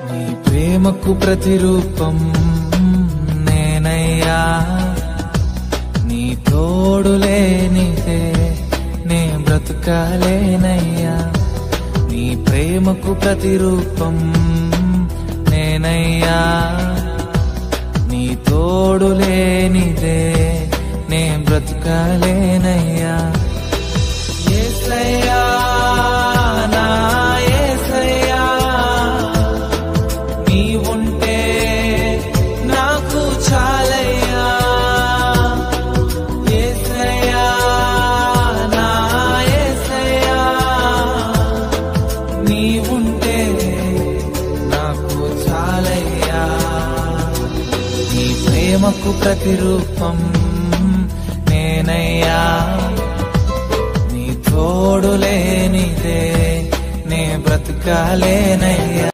నీ ప్రేమకు ప్రతిరూపం నేనయ్యా, నీ తోడు లేనిదే నే బ్రతకాలేనయ్యా. నీ ప్రేమకు ప్రతిరూపం నేనయ్యా, నీ తోడు లేనిదే నే బ్రతకాలేనయ్యా. యేసయ్యా నా యేసయ్యా, నీవుంటే నాకు చాలయ్యా. యేసయ్యా నా యేసయ్యా, నీవుంటే నాకు చాలయ్యా. నీ ప్రేమకు ప్రతిరూపం నేనయ్యా, నీ తోడు లేనిదే నే బ్రతకాలేనయ్యా.